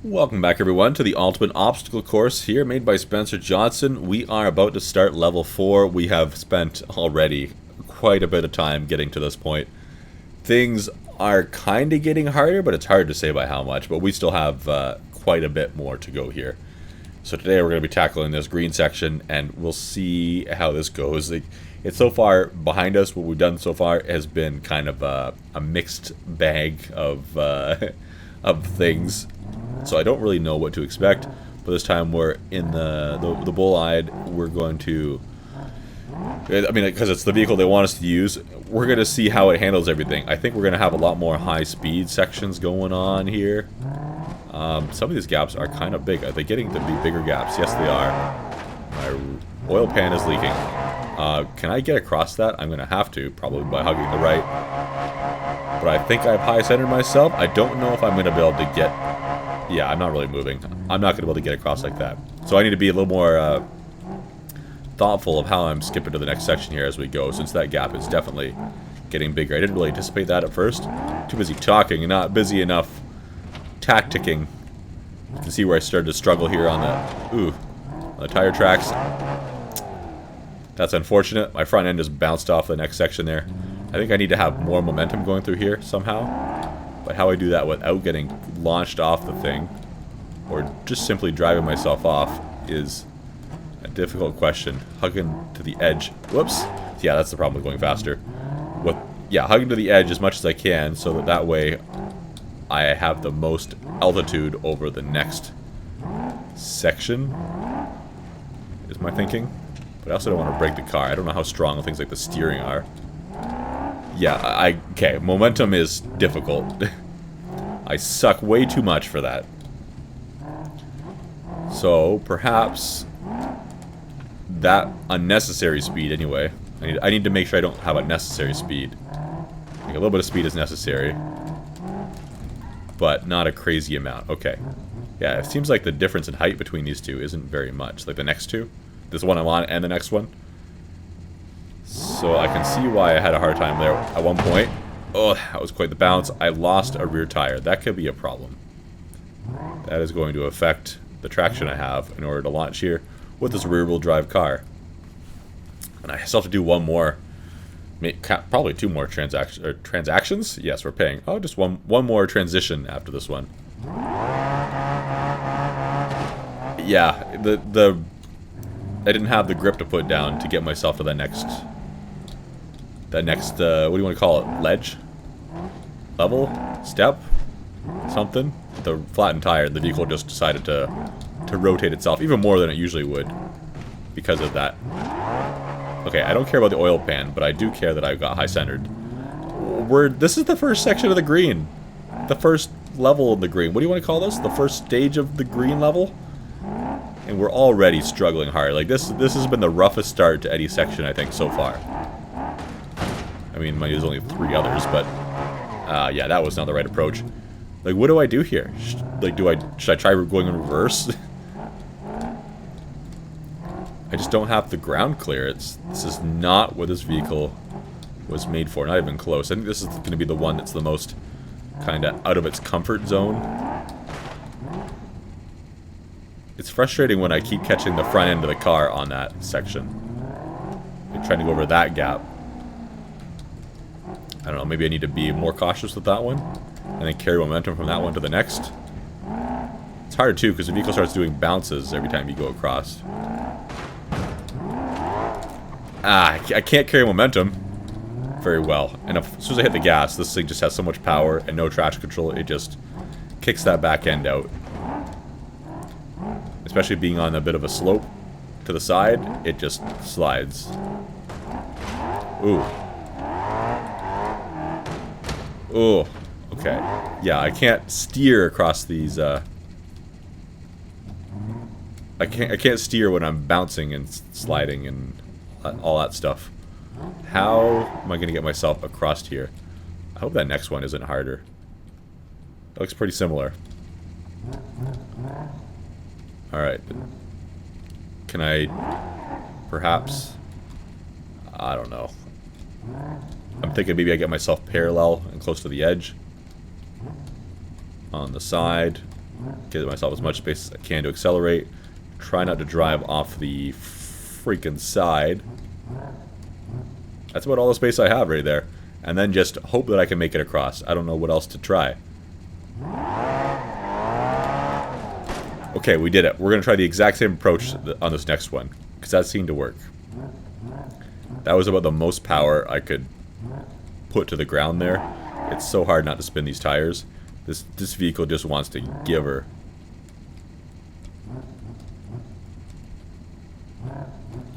Welcome back everyone to the Ultimate Obstacle Course here made by Spencer Johnson. We are about to start level 4. We have spent already quite a bit of time getting to this point. Things are kind of getting harder, but it's hard to say by how much, but we still have quite a bit more to go here. So today we're going to be tackling this green section and we'll see how this goes. It's so far behind us. What we've done so far has been kind of a mixed bag of things. So I don't really know what to expect, but this time we're in the bull-eyed. We're going to, I mean, because it's the vehicle they want us to use, we're going to see how it handles everything. I think we're going to have a lot more high-speed sections going on here. Some of these gaps are kind of big. Are they getting to be bigger gaps? Yes, they are. My oil pan is leaking. Can I get across that? I'm going to have to, probably by hugging the right. But I think I've high-centered myself. I don't know if I'm going to be able to get... Yeah, I'm not really moving. I'm not going to be able to get across like that. So I need to be a little more thoughtful of how I'm skipping to the next section here as we go, since that gap is definitely getting bigger. I didn't really anticipate that at first. Too busy talking and not busy enough tacticking. You can see where I started to struggle here on the tire tracks. That's unfortunate. My front end just bounced off the next section there. I think I need to have more momentum going through here somehow. But how I do that without getting launched off the thing, or just simply driving myself off, is a difficult question. Hugging to the edge. Whoops. Yeah, that's the problem with going faster. Hugging to the edge as much as I can, so that way I have the most altitude over the next section, is my thinking. But I also don't want to break the car. I don't know how strong things like the steering are. Yeah, okay, momentum is difficult. I suck way too much for that. So, perhaps that unnecessary speed anyway. I need to make sure I don't have unnecessary speed. Like a little bit of speed is necessary, but not a crazy amount. Okay. Yeah, it seems like the difference in height between these two isn't very much. Like the next two. This one I'm on and the next one. So I can see why I had a hard time there at one point. Oh, that was quite the bounce. I lost a rear tire. That could be a problem. That is going to affect the traction I have in order to launch here with this rear-wheel drive car. And I still have to do one more, probably two more transactions. Yes, we're paying. Oh, just one more transition after this one. Yeah, I didn't have the grip to put down to get myself to that next, what do you want to call it? Ledge? Level? Step? Something? The flattened tire, the vehicle just decided to rotate itself even more than it usually would because of that. Okay, I don't care about the oil pan, but I do care that I got high-centered. This is the first section of the green. The first level of the green. What do you want to call this? The first stage of the green level? And we're already struggling hard. Like this has been the roughest start to any section I think so far. I mean, there's only 3 others, but yeah, that was not the right approach. Like, what do I do here? Should I try going in reverse? I just don't have the ground clear. This is not what this vehicle was made for. Not even close. I think this is going to be the one that's the most kind of out of its comfort zone. It's frustrating when I keep catching the front end of the car on that section. Like trying to go over that gap. I don't know, maybe I need to be more cautious with that one. And then carry momentum from that one to the next. It's hard too, because the vehicle starts doing bounces every time you go across. I can't carry momentum very well. And as soon as I hit the gas, this thing just has so much power and no traction control, it just kicks that back end out. Especially being on a bit of a slope to the side, it just slides. Ooh. Ooh. Okay. Yeah, I can't steer across these, I can't steer when I'm bouncing and sliding and all that stuff. How am I going to get myself across here? I hope that next one isn't harder. That looks pretty similar. Alright. Can I perhaps... I don't know. I'm thinking maybe I get myself parallel and close to the edge. On the side. Give myself as much space as I can to accelerate. Try not to drive off the freaking side. That's about all the space I have right there. And then just hope that I can make it across. I don't know what else to try. Okay, we did it. We're going to try the exact same approach on this next one, because that seemed to work. That was about the most power I could put to the ground there. It's so hard not to spin these tires. This vehicle just wants to give her.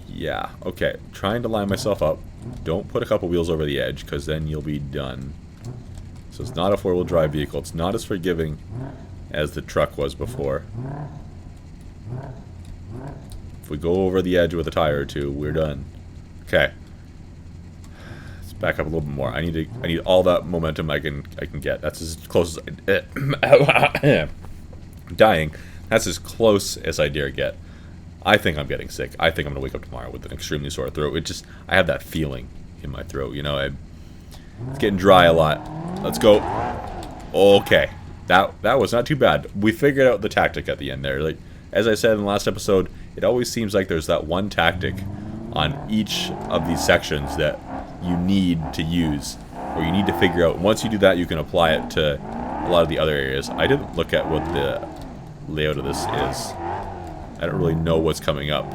Yeah, okay. Trying to line myself up. Don't put a couple wheels over the edge, because then you'll be done. So it's not a four-wheel drive vehicle. It's not as forgiving as the truck was before. If we go over the edge with a tire or two, we're done. Okay. Let's back up a little bit more. I need all that momentum I can get. That's as close as I'm dying. That's as close as I dare get. I think I'm getting sick. I think I'm gonna wake up tomorrow with an extremely sore throat. I have that feeling in my throat. You know, it's getting dry a lot. Let's go. Okay. That was not too bad. We figured out the tactic at the end there. Like, as I said in the last episode, it always seems like there's that one tactic on each of these sections that you need to use, or you need to figure out. Once you do that, you can apply it to a lot of the other areas. I didn't look at what the layout of this is. I don't really know what's coming up.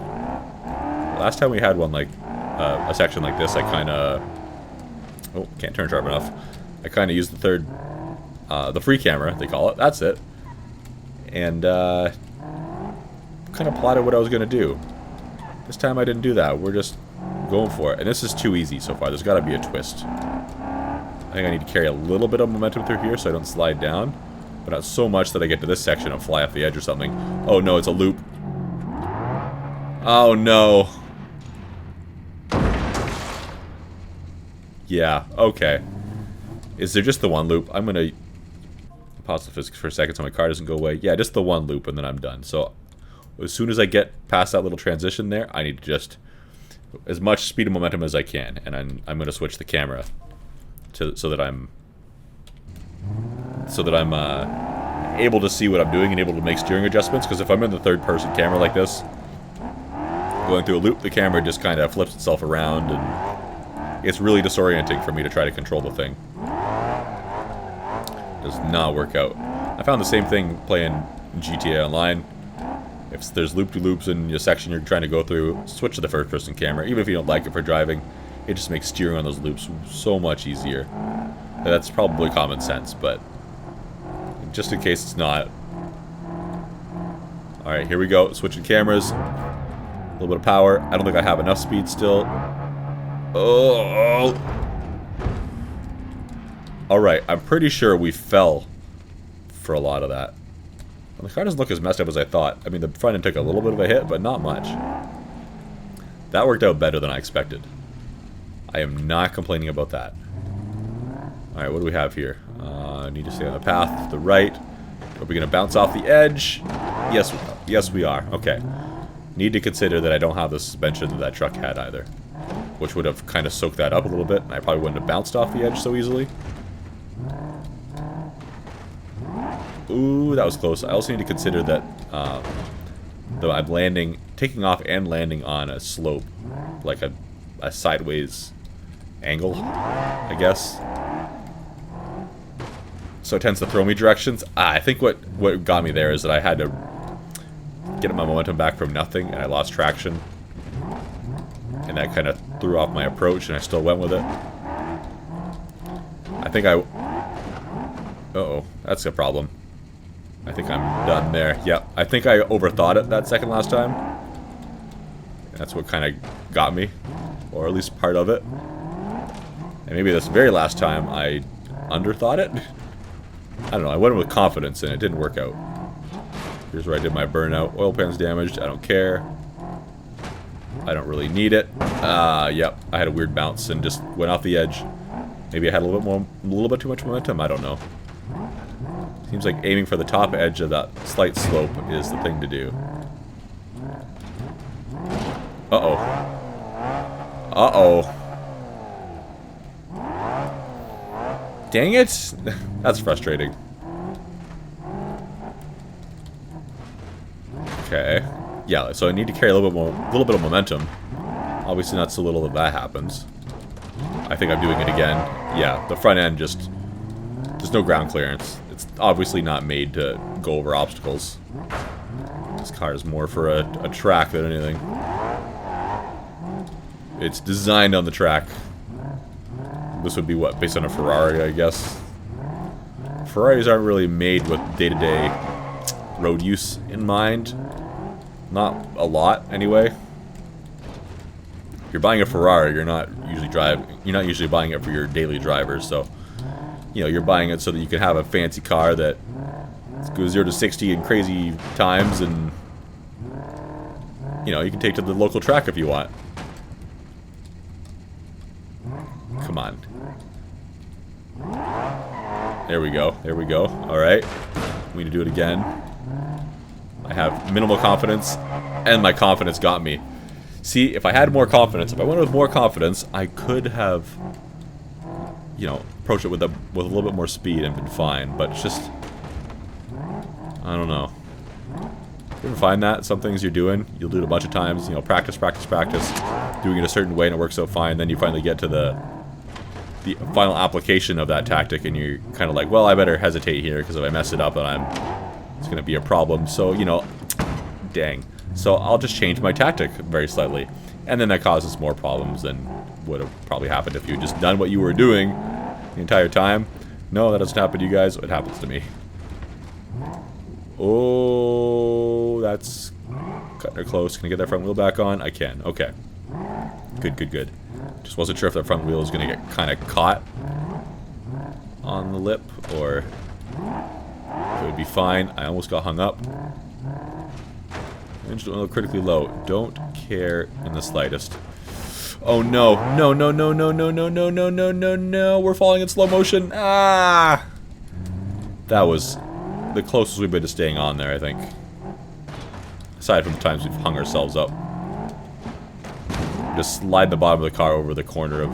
Last time we had one like a section like this, I kind of... Oh, can't turn sharp enough. I kind of used the free camera, they call it. That's it. And kind of plotted what I was going to do. This time I didn't do that. We're just going for it. And this is too easy so far. There's got to be a twist. I think I need to carry a little bit of momentum through here so I don't slide down. But not so much that I get to this section and fly off the edge or something. Oh no, it's a loop. Oh no. Yeah, okay. Is there just the one loop? I'm gonna pause the physics for a second so my car doesn't go away. Yeah, just the one loop and then I'm done. So as soon as I get past that little transition there, I need to just as much speed and momentum as I can, and I'm gonna switch the camera so that I'm able to see what I'm doing and able to make steering adjustments. Because if I'm in the third-person camera like this, going through a loop, the camera just kind of flips itself around, and it's really disorienting for me to try to control the thing. Does not work out. I found the same thing playing GTA Online. If there's loop-de-loops in your section you're trying to go through, switch to the first-person camera. Even if you don't like it for driving, it just makes steering on those loops so much easier. That's probably common sense, but just in case it's not. Alright, here we go. Switching cameras. A little bit of power. I don't think I have enough speed still. Oh! Alright, I'm pretty sure we fell for a lot of that. Well, the car doesn't look as messed up as I thought. I mean, the front end took a little bit of a hit, but not much. That worked out better than I expected. I am not complaining about that. Alright, what do we have here? I need to stay on the path to the right. Are we going to bounce off the edge? Yes, we are. Okay. Need to consider that I don't have the suspension that that truck had either, which would have kind of soaked that up a little bit, and I probably wouldn't have bounced off the edge so easily. Ooh, that was close. I also need to consider that I'm taking off and landing on a slope, like a sideways angle, I guess. So it tends to throw me directions. I think what got me there is that I had to get my momentum back from nothing, and I lost traction. And that kind of threw off my approach, and I still went with it. I think uh-oh, that's a problem. I think I'm done there. Yep, I think I overthought it that second last time. That's what kind of got me, or at least part of it. And maybe this very last time I underthought it. I don't know, I went with confidence and it didn't work out. Here's where I did my burnout. Oil pan's damaged, I don't care. I don't really need it. Yep, I had a weird bounce and just went off the edge. Maybe I had a little bit too much momentum, I don't know. Seems like aiming for the top edge of that slight slope is the thing to do. Uh-oh. Uh-oh. Dang it! That's frustrating. Okay. Yeah, so I need to carry a little bit of momentum. Obviously not so little that happens. I think I'm doing it again. Yeah, the front end just... There's no ground clearance. It's obviously not made to go over obstacles. This car is more for a track than anything. It's designed on the track. This would be what? Based on a Ferrari, I guess. Ferraris aren't really made with day-to-day road use in mind. Not a lot, anyway. If you're buying a Ferrari, you're not usually buying it for your daily drivers, so you know, you're buying it so that you can have a fancy car that goes 0 to 60 in crazy times, and you know, you can take to the local track if you want. Come on. There we go. There we go. Alright. We need to do it again. I have minimal confidence, and my confidence got me. See, if I had more confidence, if I went with more confidence, I could have, you know, approached it with a little bit more speed and been fine, but it's just... I don't know. You ever find that? Some things you're doing, you'll do it a bunch of times, you know, practice, doing it a certain way and it works out fine, then you finally get to the final application of that tactic and you're kind of like, well, I better hesitate here because if I mess it up then it's going to be a problem. So, you know, dang. So I'll just change my tactic very slightly. And then that causes more problems than would have probably happened if you had just done what you were doing the entire time. No, that doesn't happen to you guys. It happens to me. Oh, that's cutting her close. Can I get that front wheel back on? I can. Okay. Good. Just wasn't sure if that front wheel was going to get kind of caught on the lip or if it would be fine. I almost got hung up. Engine oil critically low. Don't care in the slightest. Oh no. No. We're falling in slow motion. Ah! That was the closest we've been to staying on there, I think. Aside from the times we've hung ourselves up. Just slide the bottom of the car over the corner of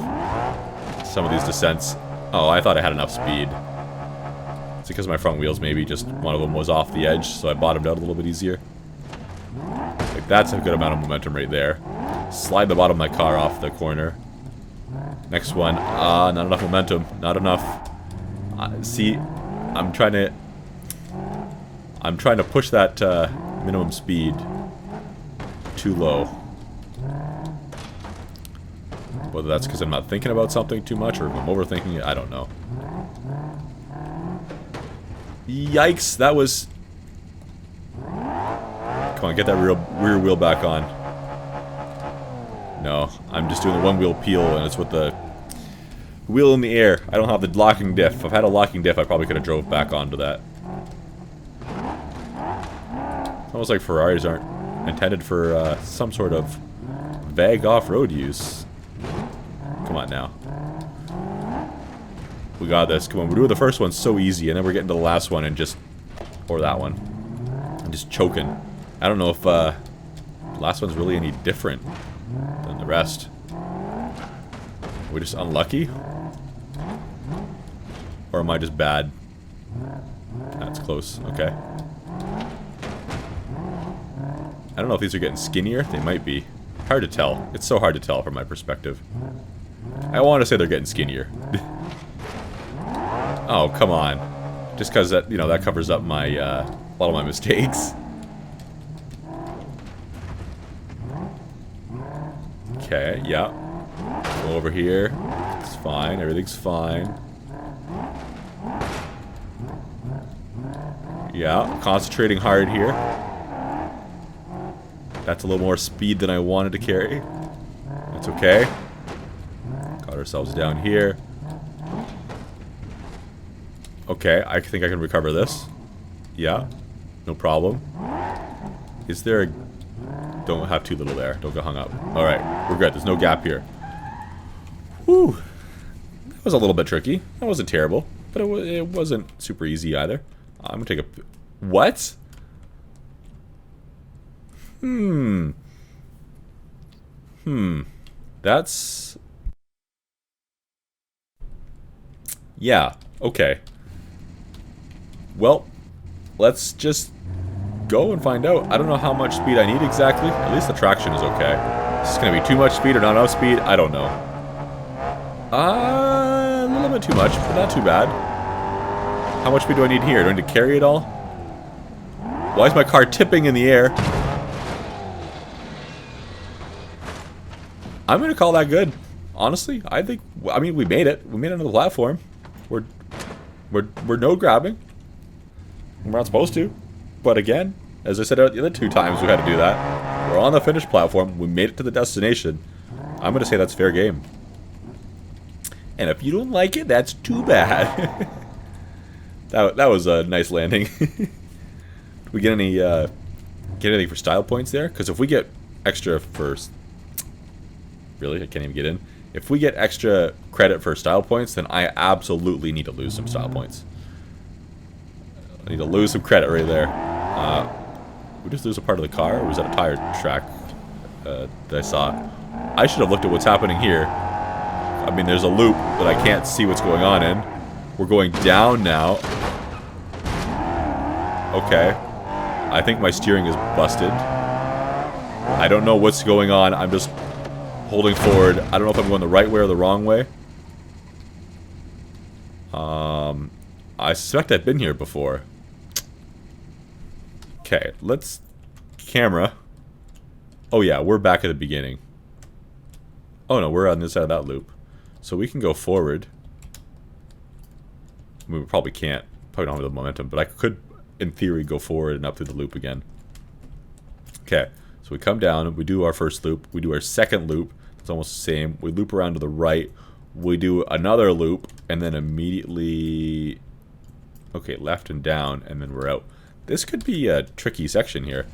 some of these descents. Oh, I thought I had enough speed. It's because my front wheels, maybe just one of them was off the edge, so I bottomed out a little bit easier. Like, that's a good amount of momentum right there. Slide the bottom of my car off the corner. Next one. Not enough momentum. Not enough. See, I'm trying to push that minimum speed too low. Whether that's because I'm not thinking about something too much or if I'm overthinking it, I don't know. Yikes, that was... Come on, get that rear wheel back on. No, I'm just doing the one wheel peel and it's with the wheel in the air. I don't have the locking diff. If I had a locking diff, I probably could have drove back onto that. It's almost like Ferraris aren't intended for some sort of vague off-road use. Come on now. We got this. Come on, we're doing the first one so easy, and then we're getting to the last one and just... Or that one. And just choking. I don't know if the last one's really any different than the rest. Are we just unlucky? Or am I just bad? That's close. Okay. I don't know if these are getting skinnier. They might be. Hard to tell. It's so hard to tell from my perspective. I want to say they're getting skinnier. Oh, come on. Just because that, you know, that covers up my, a lot of my mistakes. Okay, yeah. Go over here. It's fine. Everything's fine. Yeah, concentrating hard here. That's a little more speed than I wanted to carry. That's okay. Got ourselves down here. Okay, I think I can recover this. Yeah, no problem. Is there a... Don't have too little there. Don't get hung up. Alright, we're good. There's no gap here. Whew. That was a little bit tricky. That wasn't terrible. But it wasn't super easy either. I'm gonna take a... What? That's... Yeah, okay. Well, let's just go and find out. I don't know how much speed I need exactly. At least the traction is okay. Is this going to be too much speed or not enough speed? I don't know. A little bit too much, but not too bad. How much speed do I need here? Do I need to carry it all? Why is my car tipping in the air? I'm going to call that good. Honestly, I mean, we made it. We made it onto the platform. We're node grabbing. We're not supposed to. But again, as I said the other 2 times we had to do that. We're on the finished platform. We made it to the destination. I'm going to say that's fair game. And if you don't like it, that's too bad. that was a nice landing. Did we get anything for style points there? Because if we get extra for... Really? I can't even get in. If we get extra credit for style points, then I absolutely need to lose some style points. I need to lose some credit right there. We just lose a part of the car, or was that a tire track that I saw? I should have looked at what's happening here. I mean, there's a loop that I can't see what's going on in. We're going down now. Okay. I think my steering is busted. I don't know what's going on. I'm just holding forward. I don't know if I'm going the right way or the wrong way. I suspect I've been here before. Okay, let's... Camera. Oh yeah, we're back at the beginning. Oh no, we're on this side of that loop. So we can go forward. I mean, we probably can't. Probably don't have the momentum, but I could, in theory, go forward and up through the loop again. Okay, so we come down, we do our first loop, we do our second loop. It's almost the same. We loop around to the right. We do another loop, and then immediately... Okay, left and down, and then we're out. This could be a tricky section here.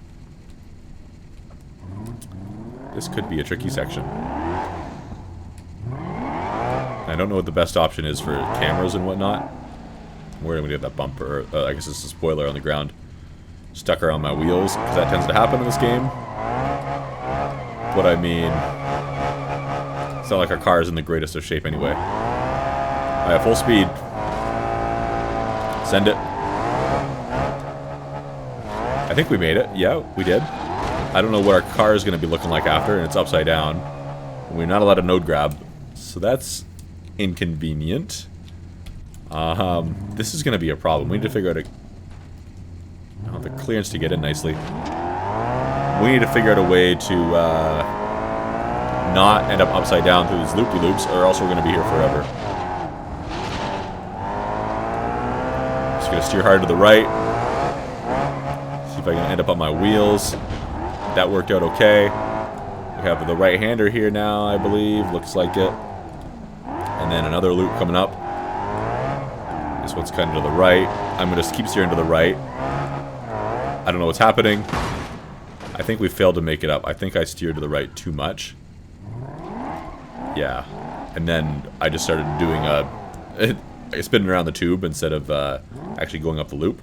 This could be a tricky section. I don't know what the best option is for cameras and whatnot. Where am I going to get that bumper? I guess it's a spoiler on the ground. Stuck around my wheels, because that tends to happen in this game. But I mean... It's not like our car is in the greatest of shape anyway. I have full speed. Send it. I think we made it. Yeah, we did. I don't know what our car is going to be looking like after, and it's upside down. We're not allowed to node grab. So that's inconvenient. This is going to be a problem. We need to figure out the clearance to get in nicely. We need to figure out a way to not end up upside down through these loopy-loops, or else we're going to be here forever. Just going to steer hard to the right. See if I can end up on my wheels. That worked out okay. We have the right-hander here now, I believe. Looks like it. And then another loop coming up. This one's kind of to the right. I'm going to keep steering to the right. I don't know what's happening. I think we failed to make it up. I think I steered to the right too much. Yeah. And then I just started doing spinning around the tube instead of actually going up the loop.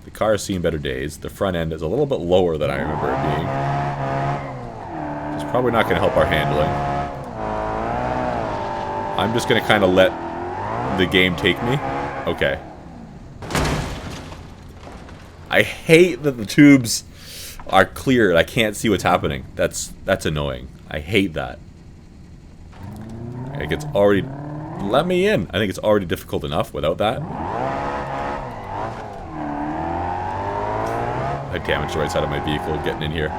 The car has seen better days. The front end is a little bit lower than I remember it being. It's probably not going to help our handling. I'm just going to kind of let the game take me. Okay. I hate that the tubes are clear and I can't see what's happening. That's annoying. I hate that. I think it's already... Let me in. I think it's already difficult enough without that. I damaged the right side of my vehicle getting in here.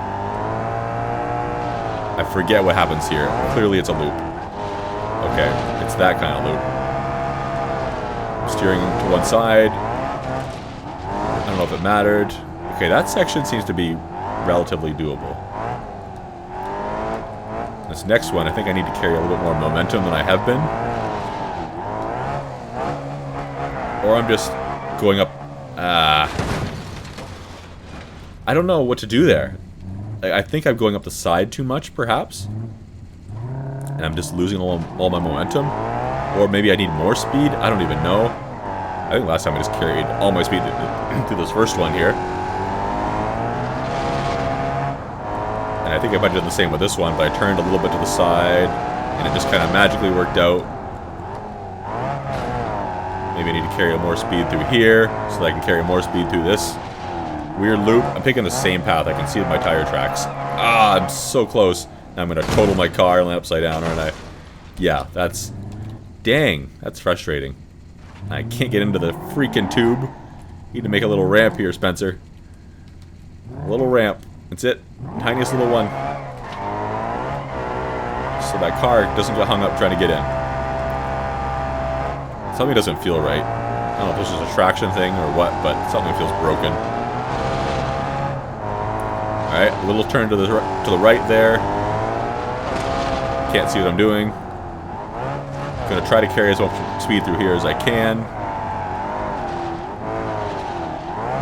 I forget what happens here. Clearly it's a loop. Okay, it's that kind of loop. I'm steering to one side. I don't know if it mattered. Okay, that section seems to be relatively doable. This next one, I think I need to carry a little bit more momentum than I have been. Or I'm just going up... I don't know what to do there. I think I'm going up the side too much, perhaps. And I'm just losing all my momentum. Or maybe I need more speed. I don't even know. I think last time I just carried all my speed through this first one here. And I think I might have done the same with this one, but I turned a little bit to the side, and it just kind of magically worked out. Maybe I need to carry more speed through here, so that I can carry more speed through this Weird loop. I'm taking the same path. I can see my tire tracks. Ah, I'm so close. Now I'm going to total my car and land upside down, aren't I? Yeah, that's... Dang, that's frustrating. I can't get into the freaking tube. Need to make a little ramp here, Spencer. A little ramp. That's it. Tiniest little one. So that car doesn't get hung up trying to get in. Something doesn't feel right. I don't know if this is a traction thing or what, but something feels broken. Alright, a little turn to the right there. Can't see what I'm doing. Gonna try to carry as much speed through here as I can.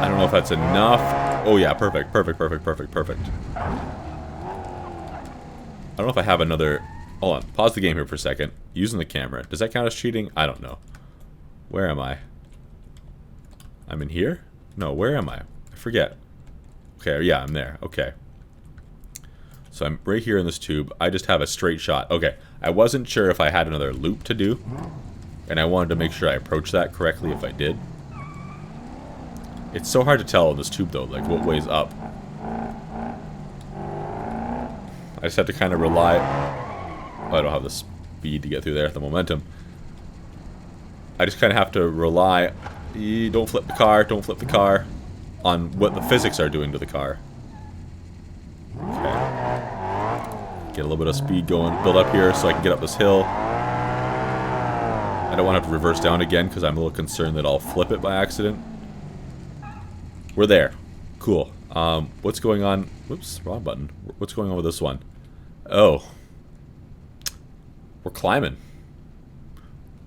I don't know if that's enough. Oh yeah, perfect, perfect, perfect, perfect, perfect. I don't know if I have another... Hold on, pause the game here for a second. Using the camera. Does that count as cheating? I don't know. Where am I? I'm in here? No, where am I? I forget. Okay, yeah, I'm there. Okay. So I'm right here in this tube. I just have a straight shot. Okay, I wasn't sure if I had another loop to do. And I wanted to make sure I approached that correctly if I did. It's so hard to tell in this tube though, like what way's up. I just have to kind of rely... Oh, I don't have the speed to get through there, the momentum. I just kind of have to rely... Don't flip the car, don't flip the car. On what the physics are doing to the car. Okay. Get a little bit of speed going, build up here so I can get up this hill. I don't want to have to reverse down again because I'm a little concerned that I'll flip it by accident. We're there. Cool. What's going on? Whoops, wrong button. What's going on with this one? Oh. We're climbing.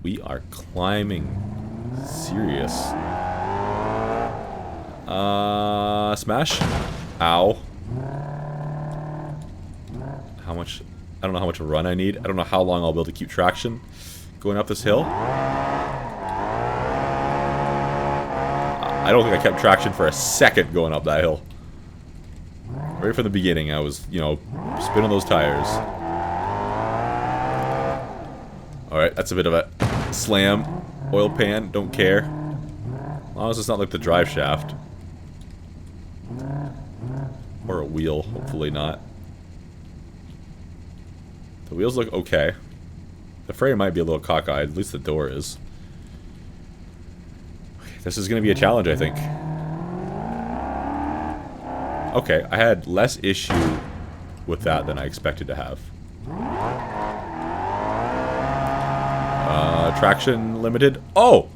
We are climbing. Serious. Smash. Ow. How much? I don't know how much run I need. I don't know how long I'll be able to keep traction going up this hill. I don't think I kept traction for a second going up that hill. Right from the beginning, I was, you know, spinning those tires. Alright, that's a bit of a slam. Oil pan, don't care. As long as it's not like the drive shaft. Or a wheel, hopefully not. The wheels look okay. The frame might be a little cockeyed, at least the door is. This is going to be a challenge, I think. Okay, I had less issue with that than I expected to have. Traction limited. Oh!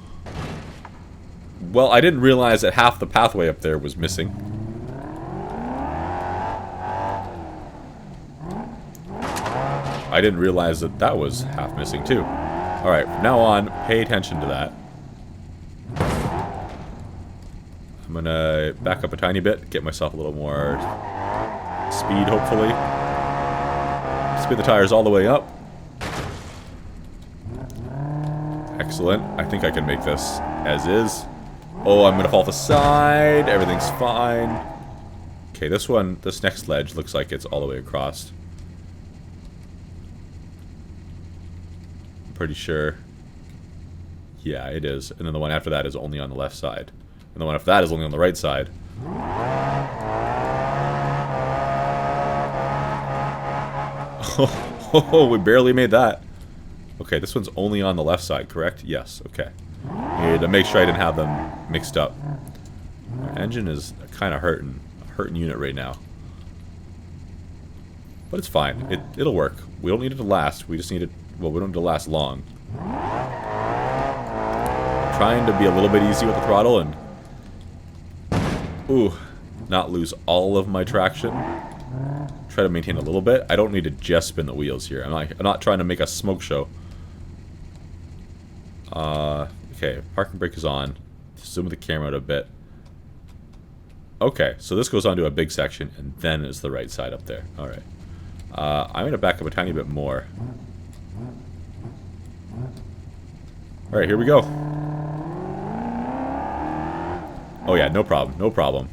Well, I didn't realize that half the pathway up there was missing. I didn't realize that that was half missing too. Alright, from now on, pay attention to that. I'm gonna back up a tiny bit, get myself a little more speed, hopefully. Spin the tires all the way up. Excellent. I think I can make this as is. Oh, I'm gonna fall off the side. Everything's fine. Okay, this one, this next ledge looks like it's all the way across. I'm pretty sure. Yeah, it is. And then the one after that is only on the left side. And the one after that is only on the right side. Oh, we barely made that. Okay, this one's only on the left side, correct? Yes, okay. Needed to make sure I didn't have them mixed up. Our engine is kind of hurting. A hurting unit right now. But it's fine. It'll work. We don't need it to last. We just need it... Well, we don't need it to last long. I'm trying to be a little bit easy with the throttle and... Ooh, not lose all of my traction. Try to maintain a little bit. I don't need to just spin the wheels here. I'm not trying to make a smoke show. Okay, parking brake is on. Zoom the camera out a bit. Okay, so this goes on to a big section, and then is the right side up there. Alright. I'm going to back up a tiny bit more. Alright, here we go. Oh yeah, no problem, no problem.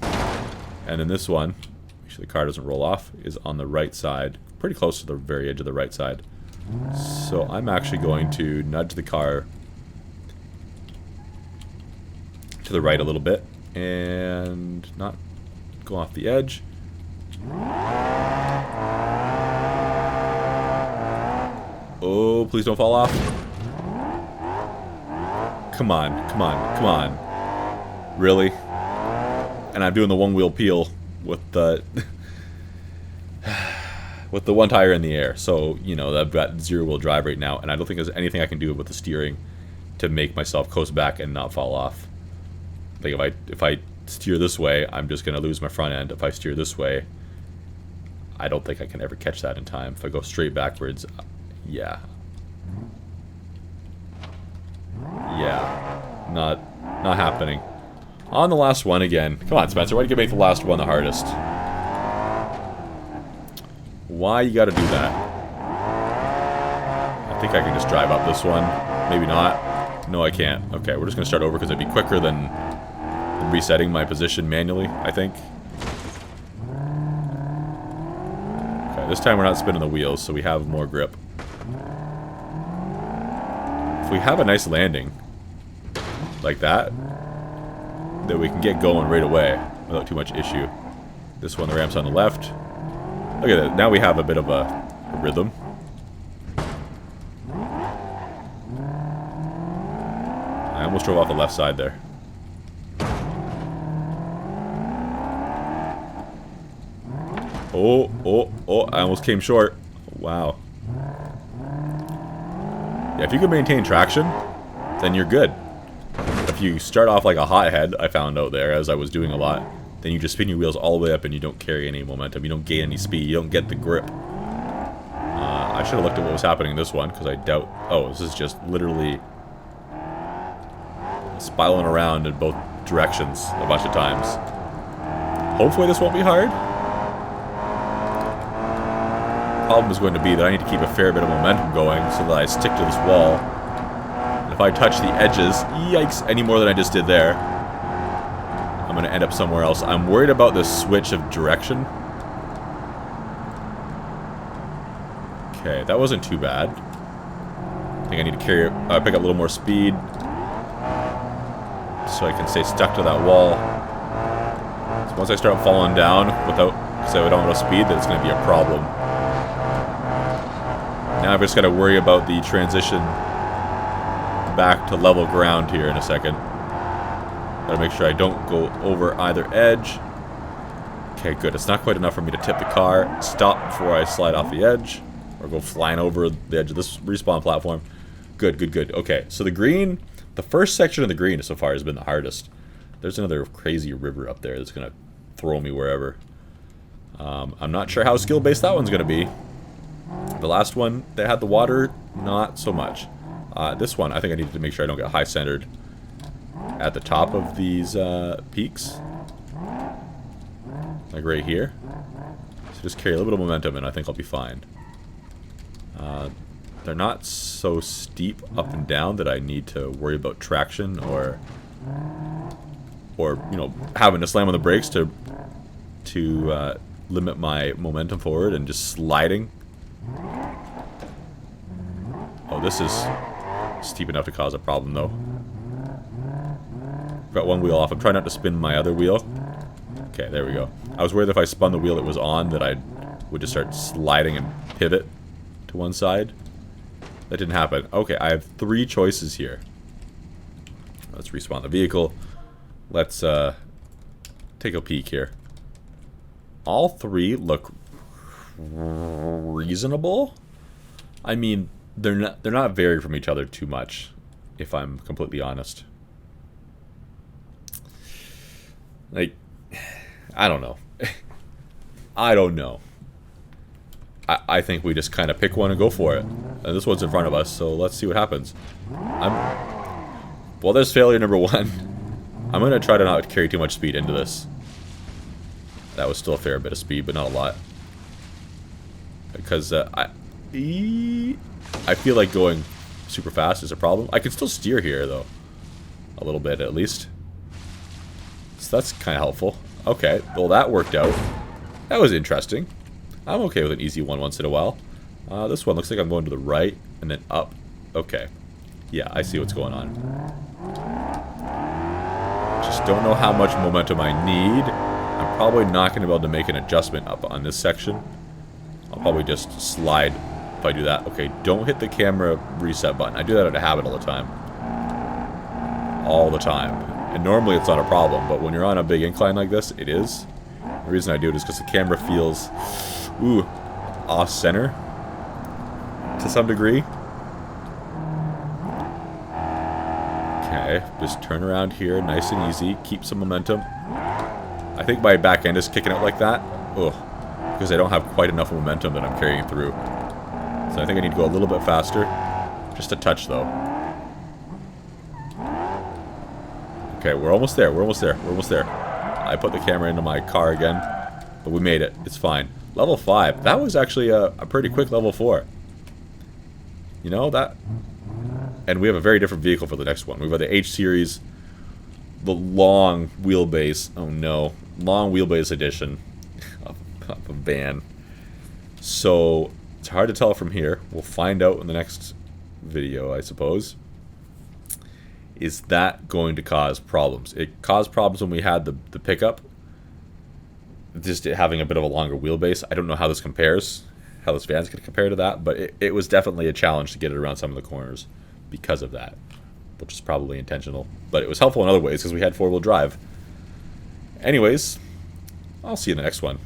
And then this one, make sure the car doesn't roll off, is on the right side. Pretty close to the very edge of the right side. So I'm actually going to nudge the car to the right a little bit. And not go off the edge. Oh, please don't fall off. Come on, come on, come on. Really? And I'm doing the one-wheel peel with the with the one tire in the air. So, you know, I've got zero-wheel drive right now, and I don't think there's anything I can do with the steering to make myself coast back and not fall off. Like if I steer this way, I'm just gonna lose my front end. If I steer this way, I don't think I can ever catch that in time. If I go straight backwards, yeah. Yeah. Not happening. On the last one again. Come on, Spencer, why do you make the last one the hardest? Why you gotta do that? I think I can just drive up this one. Maybe not. No, I can't. Okay, we're just gonna start over because it'd be quicker than resetting my position manually, I think. Okay, this time we're not spinning the wheels, so we have more grip. If we have a nice landing, like that, then we can get going right away without too much issue. This one, the ramp's on the left. Look at that. Now we have a bit of a rhythm. I almost drove off the left side there. Oh, oh, oh, I almost came short. Wow. Yeah, if you can maintain traction, then you're good. If you start off like a hothead, I found out there, as I was doing a lot, then you just spin your wheels all the way up and you don't carry any momentum. You don't gain any speed. You don't get the grip. I should have looked at what was happening in this one, because I doubt... Oh, this is just literally spiraling around in both directions a bunch of times. Hopefully this won't be hard. Problem is going to be that I need to keep a fair bit of momentum going so that I stick to this wall. And if I touch the edges, yikes, any more than I just did there, I'm going to end up somewhere else. I'm worried about this switch of direction. Okay, that wasn't too bad. I think I need to pick up a little more speed so I can stay stuck to that wall. So once I start falling down because I don't have enough speed, then it's going to be a problem. Now I've just got to worry about the transition back to level ground here in a second. Gotta make sure I don't go over either edge. Okay, good. It's not quite enough for me to tip the car. Stop before I slide off the edge. Or go flying over the edge of this respawn platform. Good, good, good. Okay, so the green, the first section of the green so far has been the hardest. There's another crazy river up there that's going to throw me wherever. I'm not sure how skill-based that one's going to be. The last one that had the water, not so much. This one, I think I need to make sure I don't get high-centered at the top of these peaks. Like right here. So just carry a little bit of momentum and I think I'll be fine. They're not so steep up and down that I need to worry about traction or you know, having to slam on the brakes to limit my momentum forward and just sliding. Oh, this is steep enough to cause a problem though. Got one wheel off. I'm trying not to spin my other wheel. Okay, there we go. I was worried that if I spun the wheel that was on that I would just start sliding and pivot to one side. That didn't happen. Okay, I have 3 choices here. Let's respawn the vehicle. Let's take a peek here. All 3 look reasonable. I mean, they're not varied from each other too much, if I'm completely honest. Like, I don't know. I don't know. I think we just kind of pick one and go for it. And this one's in front of us, so let's see what happens. Well, there's failure number 1. I'm going to try to not carry too much speed into this. That was still a fair bit of speed, but not a lot. Because I feel like going super fast is a problem. I can still steer here, though. A little bit, at least. So that's kind of helpful. Okay, well that worked out. That was interesting. I'm okay with an easy one once in a while. This one looks like I'm going to the right and then up. Okay. Yeah, I see what's going on. Just don't know how much momentum I need. I'm probably not going to be able to make an adjustment up on this section. I'll probably just slide if I do that. Okay, don't hit the camera reset button. I do that out of habit all the time. All the time. And normally it's not a problem, but when you're on a big incline like this, it is. The reason I do it is because the camera feels, ooh, off-center to some degree. Okay, just turn around here, nice and easy. Keep some momentum. I think my back end is kicking out like that. Ugh. Because I don't have quite enough momentum that I'm carrying through. So I think I need to go a little bit faster. Just a touch, though. Okay, we're almost there. We're almost there. We're almost there. I put the camera into my car again. But we made it. It's fine. Level 5. That was actually a pretty quick level 4. You know, that... And we have a very different vehicle for the next one. We've got the H Series, the long wheelbase. Oh no, long wheelbase edition of a van. So it's hard to tell from here. We'll find out in the next video, I suppose. Is that going to cause problems? It caused problems when we had the pickup. Just having a bit of a longer wheelbase. I don't know how this compares, how this van's going to compare to that, but it was definitely a challenge to get it around some of the corners. Because of that, which is probably intentional, but it was helpful in other ways because we had 4-wheel drive. Anyways, I'll see you in the next one.